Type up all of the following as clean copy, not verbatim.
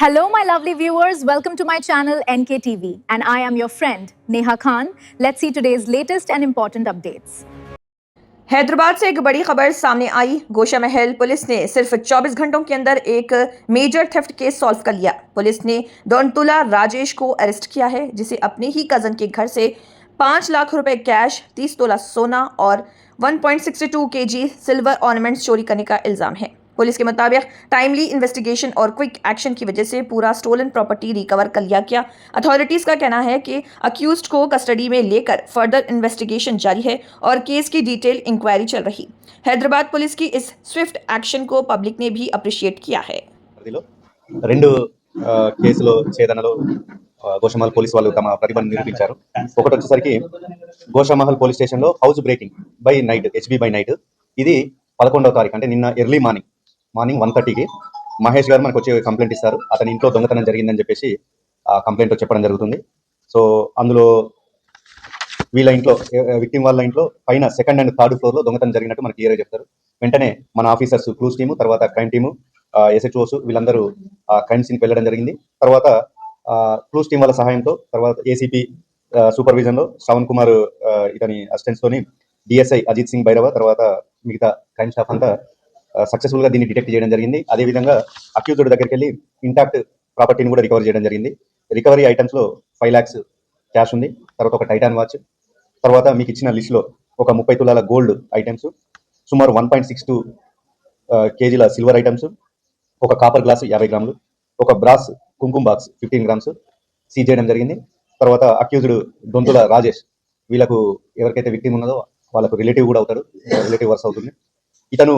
Hello, my lovely viewers. Welcome to my channel NKTV, and I am your friend Neha Khan. Let's see today's latest and important updates. Hyderabad से एक बड़ी खबर सामने आई। गोशा महल police ने सिर्फ 24 घंटों के अंदर एक मेजर थेफ्ट केस सॉल्व कर लिया। पुलिस ने दोनतुला राजेश को अरेस्ट किया है, जिसे अपने ही कजन के घर से 5 लाख रुपए कैश, 30 तोला सोना और 1.62 kg सिल्वर ऑर्नामेंट्स चोरी करने का इल्जाम है। पुलिस के मुताबिक टाइमली इन्वेस्टिगेशन और क्विक एक्शन की वजह से पूरा स्टोलन प्रॉपर्टी रिकवर कर लिया गया। अथॉरिटीज का कहना है कि अक्यूज्ड को कस्टडी में लेकर फर्दर इन्वेस्टिगेशन जारी है और केस की डिटेल इंक्वायरी चल रही। हैदराबाद पुलिस की इस स्विफ्ट एक्शन को पब्लिक ने भी अप्रिशिएट किया है। రెండు కేసులో ఛేదనలో గోషామహల్ పోలీస్ వాళ్ళు తమ ప్రతిభను నిరూపించారు. ఒకటి వచ్చేసరికి గోషామహల్ పోలీస్ స్టేషన్లో house breaking by night, HB by night, ఇది 11వ తారీఖు అంటే నిన్న ఎర్లీ మార్నింగ్ 1:30కి మహేష్ గారు మనకు వచ్చి కంప్లైంట్ ఇస్తారు. అతని ఇంట్లో దొంగతనం జరిగిందని చెప్పేసి ఆ కంప్లైంట్ చెప్పడం జరుగుతుంది. సో అందులో వీళ్ళ ఇంట్లో, విక్టిమ్ వాళ్ళ ఇంట్లో పైన సెకండ్ అండ్ థర్డ్ ఫ్లోర్లో దొంగతనం జరిగినట్టు మనకి క్లియర్గా చెప్తారు. వెంటనే మన ఆఫీసర్స్, క్లూస్ టీము, తర్వాత క్రైమ్ టీము, ఎస్హెచ్ఓస్ వీళ్ళందరూ క్రైమ్ సీన్కి వెళ్ళడం జరిగింది. తర్వాత క్లూస్ టీం వాళ్ళ సహాయంతో, తర్వాత ఏసీపీ సూపర్విజన్లో శ్రవణ్ కుమార్ ఇతని అసిస్టెంట్స్తోని డిఎస్ఐ అజిత్ సింగ్ భైరవ, తర్వాత మిగతా క్రైమ్ స్టాఫ్ అంతా సక్సెస్ఫుల్గా దీన్ని డిటెక్ట్ చేయడం జరిగింది. అదేవిధంగా అక్యూజ్డ్ దగ్గరికి వెళ్ళి ఇంటాక్ట్ ప్రాపర్టీని కూడా రికవర్ చేయడం జరిగింది. రికవరీ ఐటమ్స్లో 5 lakhs క్యాష్ ఉంది, తర్వాత ఒక టైటాన్ వాచ్, తర్వాత మీకు ఇచ్చిన లిస్టులో ఒక 30 తులాల గోల్డ్ ఐటమ్స్, సుమారు 1.62 kgల సిల్వర్ ఐటమ్స్, ఒక కాపర్ గ్లాస్ 50 గ్రాములు, ఒక బ్రాస్ కుంకుమ బాక్స్ 15 grams సీజ్ చేయడం జరిగింది. తర్వాత అక్యూజ్డ్ దొంతుల రాజేష్, వీళ్ళకు ఎవరికైతే విక్టిమ్ ఉన్నదో వాళ్ళకు రిలేటివ్ కూడా అవుతాడు, రిలేటివ్ వర్స్ అవుతుంది. ఇతను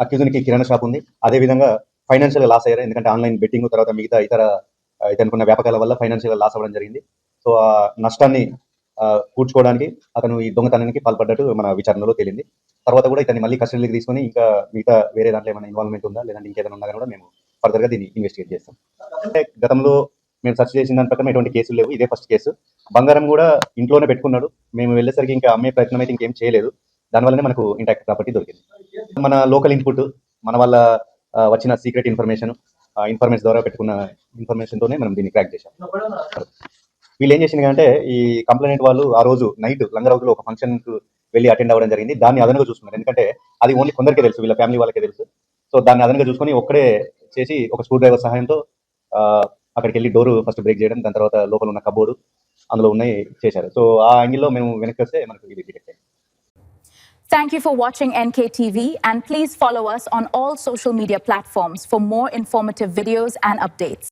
అక్యూజ్డ్కి కిరాణా షాప్ ఉంది. అదేవిధంగా ఫైనాన్షియల్గా లాస్ అయ్యారు, ఎందుకంటే ఆన్లైన్ బెట్టింగ్, తర్వాత మిగతా ఇతర ఇతనుకున్న వ్యాపకాల వల్ల ఫైనాన్షియల్గా లాస్ అవ్వడం జరిగింది. సో ఆ నష్టాన్ని పూడ్చుకోవడానికి అతను ఈ దొంగతనానికి పాల్పడ్డట్టు మన విచారణలో తేలింది. తర్వాత కూడా ఇతన్ని మళ్ళీ కస్టడీలోకి తీసుకొని ఇంకా మిగతా వేరే దాంట్లో ఏమైనా ఇన్వాల్వ్మెంట్ ఉందా లేదంటే ఇంకేదైనా ఉన్నా కూడా మేము ఫర్దర్గా దీన్ని ఇన్వెస్టిగేట్ చేస్తాం. అంటే గతంలో మేము సెర్చ్ చేసిన దాని ప్రకారం ఎటువంటి కేసులు లేవు, ఇదే ఫస్ట్ కేసు. బంగారం కూడా ఇంట్లోనే పెట్టుకున్నాడు. మేము వెళ్ళేసరికి ఇంకా అమ్మే ప్రయత్నం అయితే ఇంకేం చేయలేదు. దానివల్లనే మనకు ఇంటాక్ట్ ప్రాపర్టీ దొరికింది. మన లోకల్ ఇన్పుట్, మన వల్ల వచ్చిన సీక్రెట్ ఇన్ఫర్మేషన్ ద్వారా పెట్టుకున్న ఇన్ఫర్మేషన్తోనే మనం దీన్ని క్రాక్ చేశాం. వీళ్ళు ఏం చేసిందంటే, ఈ కంప్లైంట్ వాళ్ళు ఆ రోజు నైట్ లంగరౌతులో ఒక ఫంక్షన్కు వెళ్ళి అటెండ్ అవ్వడం జరిగింది. దాన్ని అదనంగా చూసుకున్నారు, ఎందుకంటే అది ఓన్లీ కొందరికే తెలుసు, వీళ్ళ ఫ్యామిలీ వాళ్ళకే తెలుసు. సో దాన్ని అదనంగా చూసుకొని ఒక్కడే చేసి ఒక స్క్రూ డ్రైవర్ సహాయంతో అక్కడికి వెళ్ళి డోర్ ఫస్ట్ బ్రేక్ చేయడం, దాని తర్వాత లోపల ఉన్న కబోర్డు అందులో ఉన్నాయి చేశారు. సో ఆ యాంగిల్లో మేము వెనక్కి వస్తే మనకు ఇది డిటెక్ట్ అయింది. Thank you for watching NKTV, and please follow us on all social media platforms for more informative videos and updates.